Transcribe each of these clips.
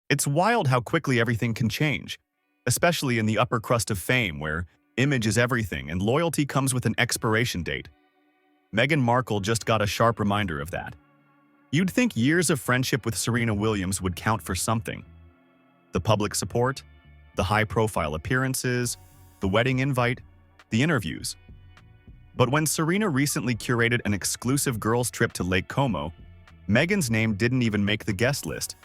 It's wild how quickly everything can change, especially in the upper crust of fame where image is everything and loyalty comes with an expiration date. Meghan Markle just got a sharp reminder of that. You'd think years of friendship with Serena Williams would count for something. The public support, the high-profile appearances, the wedding invite, the interviews. But when Serena recently curated an exclusive girls' trip to Lake Como, Meghan's name didn't even make the guest list.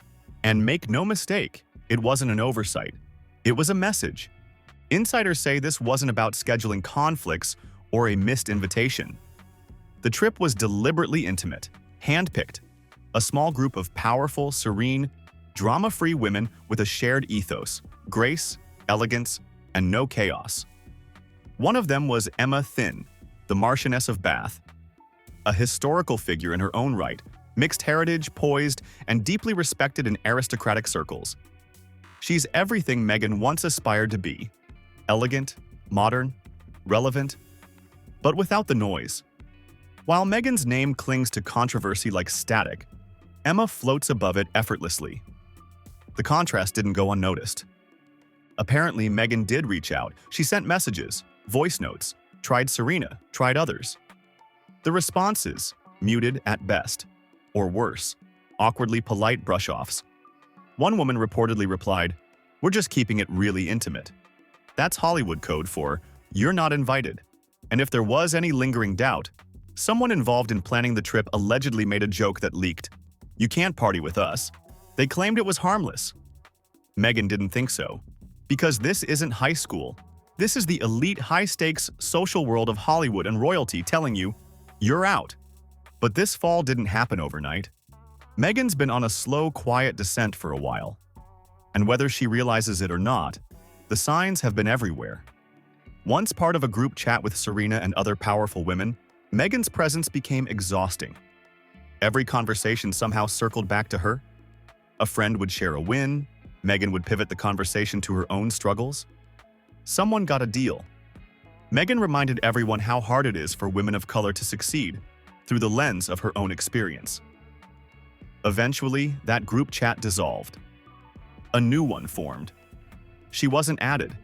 And make no mistake, it wasn't an oversight. It was a message. Insiders say this wasn't about scheduling conflicts or a missed invitation. The trip was deliberately intimate, handpicked, a small group of powerful, serene, drama-free women with a shared ethos, grace, elegance, and no chaos. One of them was Emma Thynn, the Marchioness of Bath, a historical figure in her own right, mixed heritage, poised, and deeply respected in aristocratic circles. She's everything Meghan once aspired to be: elegant, modern, relevant, but without the noise. While Meghan's name clings to controversy like static, Emma floats above it effortlessly. The contrast didn't go unnoticed. Apparently, Meghan did reach out. She sent messages, voice notes, tried Serena, tried others. The responses, muted at best, or worse, awkwardly polite brush-offs. One woman reportedly replied, "We're just keeping it really intimate." That's Hollywood code for, "You're not invited." And if there was any lingering doubt, someone involved in planning the trip allegedly made a joke that leaked, "You can't party with us." They claimed it was harmless. Meghan didn't think so. Because this isn't high school. This is the elite high-stakes social world of Hollywood and royalty telling you, you're out. But this fall didn't happen overnight. Meghan's been on a slow, quiet descent for a while. And whether she realizes it or not, the signs have been everywhere. Once part of a group chat with Serena and other powerful women, Meghan's presence became exhausting. Every conversation somehow circled back to her. A friend would share a win. Meghan would pivot the conversation to her own struggles. Someone got a deal. Meghan reminded everyone how hard it is for women of color to succeed through the lens of her own experience. Eventually, that group chat dissolved. A new one formed. She wasn't added.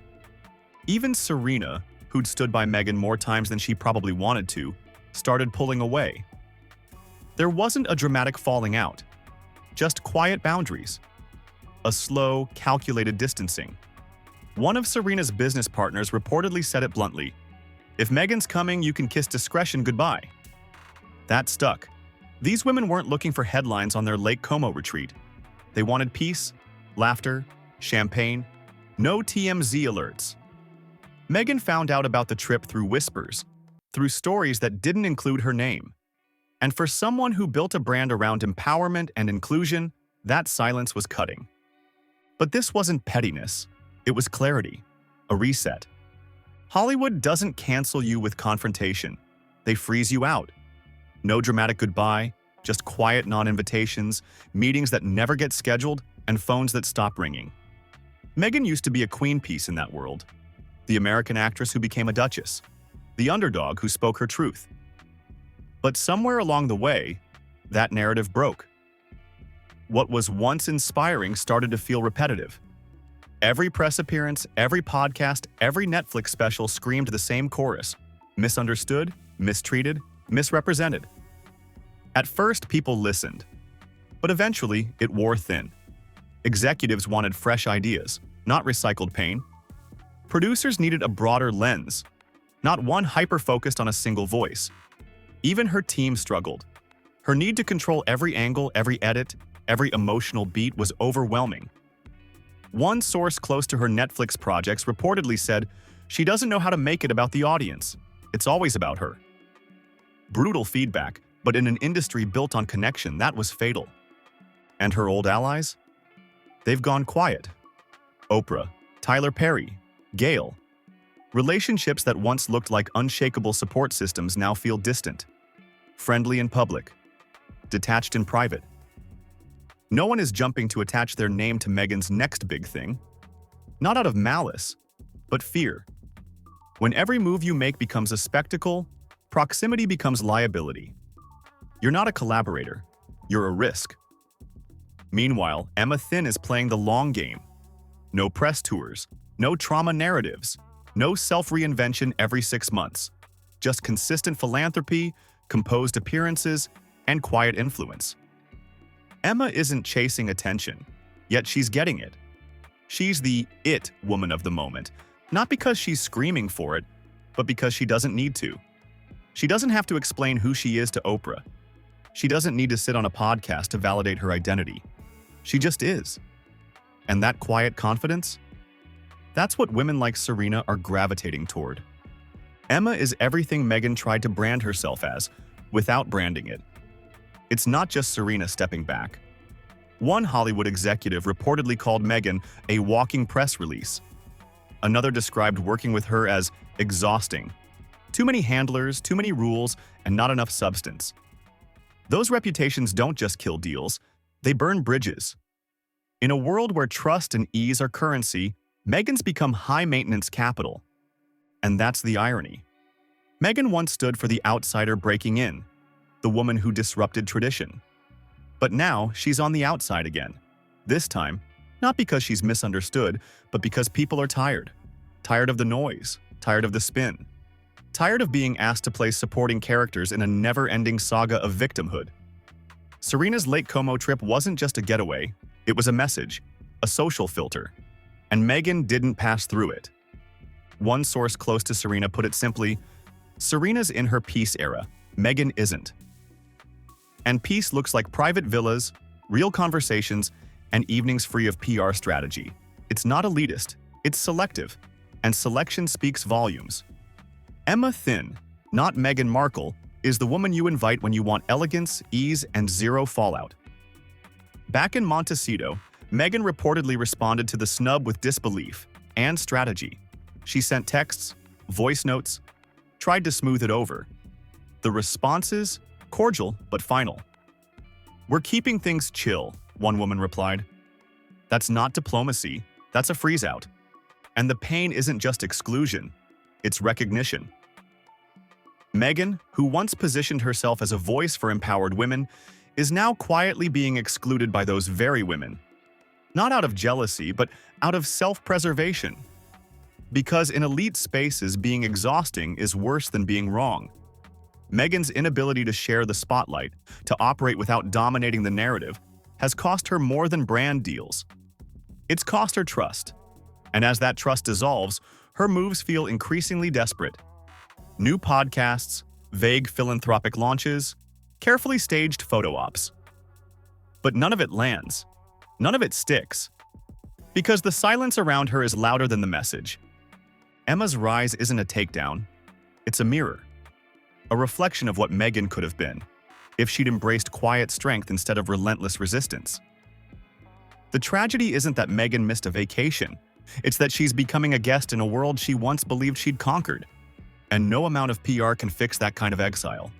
Even Serena, who'd stood by Meghan more times than she probably wanted to, started pulling away. There wasn't a dramatic falling out, just quiet boundaries. A slow, calculated distancing. One of Serena's business partners reportedly said it bluntly, "If Meghan's coming, you can kiss discretion goodbye." That stuck. These women weren't looking for headlines on their Lake Como retreat. They wanted peace, laughter, champagne, no TMZ alerts. Meghan found out about the trip through whispers, through stories that didn't include her name. And for someone who built a brand around empowerment and inclusion, that silence was cutting. But this wasn't pettiness. It was clarity, a reset. Hollywood doesn't cancel you with confrontation. They freeze you out. No dramatic goodbye, just quiet non-invitations, meetings that never get scheduled, and phones that stop ringing. Meghan used to be a queen piece in that world. The American actress who became a duchess. The underdog who spoke her truth. But somewhere along the way, that narrative broke. What was once inspiring started to feel repetitive. Every press appearance, every podcast, every Netflix special screamed the same chorus: misunderstood, mistreated, misrepresented. At first, people listened. But eventually, it wore thin. Executives wanted fresh ideas, not recycled pain. Producers needed a broader lens, not one hyper-focused on a single voice. Even her team struggled. Her need to control every angle, every edit, every emotional beat was overwhelming. One source close to her Netflix projects reportedly said, "She doesn't know how to make it about the audience. It's always about her." Brutal feedback, but in an industry built on connection, that was fatal. And her old allies? They've gone quiet. Oprah, Tyler Perry, Gayle. Relationships that once looked like unshakable support systems now feel distant. Friendly in public. Detached in private. No one is jumping to attach their name to Meghan's next big thing. Not out of malice, but fear. When every move you make becomes a spectacle, proximity becomes liability. You're not a collaborator. You're a risk. Meanwhile, Emma Thynn is playing the long game. No press tours, no trauma narratives, no self-reinvention every 6 months. Just consistent philanthropy, composed appearances, and quiet influence. Emma isn't chasing attention, yet she's getting it. She's the it woman of the moment, not because she's screaming for it, but because she doesn't need to. She doesn't have to explain who she is to Oprah. She doesn't need to sit on a podcast to validate her identity. She just is. And that quiet confidence? That's what women like Serena are gravitating toward. Emma is everything Meghan tried to brand herself as, without branding it. It's not just Serena stepping back. One Hollywood executive reportedly called Meghan a walking press release. Another described working with her as exhausting. Too many handlers, too many rules, and not enough substance. Those reputations don't just kill deals, they burn bridges. In a world where trust and ease are currency, Meghan's become high-maintenance capital. And that's the irony. Meghan once stood for the outsider breaking in, the woman who disrupted tradition. But now she's on the outside again. This time, not because she's misunderstood, but because people are tired. Tired of the noise, tired of the spin. Tired of being asked to play supporting characters in a never-ending saga of victimhood. Serena's Lake Como trip wasn't just a getaway, it was a message, a social filter. And Meghan didn't pass through it. One source close to Serena put it simply, Serena's in her peace era, Meghan isn't. And peace looks like private villas, real conversations, and evenings free of PR strategy. It's not elitist, it's selective, and selection speaks volumes. Emma Thynn, not Meghan Markle, is the woman you invite when you want elegance, ease, and zero fallout. Back in Montecito, Meghan reportedly responded to the snub with disbelief and strategy. She sent texts, voice notes, tried to smooth it over. The responses? Cordial, but final. "We're keeping things chill," one woman replied. "That's not diplomacy, that's a freeze-out. And the pain isn't just exclusion, it's recognition." Meghan, who once positioned herself as a voice for empowered women, is now quietly being excluded by those very women. Not out of jealousy, but out of self-preservation. Because in elite spaces, being exhausting is worse than being wrong. Meghan's inability to share the spotlight, to operate without dominating the narrative, has cost her more than brand deals. It's cost her trust. And as that trust dissolves, her moves feel increasingly desperate. New podcasts, vague philanthropic launches, carefully staged photo ops. But none of it lands. None of it sticks. Because the silence around her is louder than the message. Emma's rise isn't a takedown. It's a mirror. A reflection of what Meghan could have been, if she'd embraced quiet strength instead of relentless resistance. The tragedy isn't that Meghan missed a vacation. It's that she's becoming a guest in a world she once believed she'd conquered. And no amount of PR can fix that kind of exile.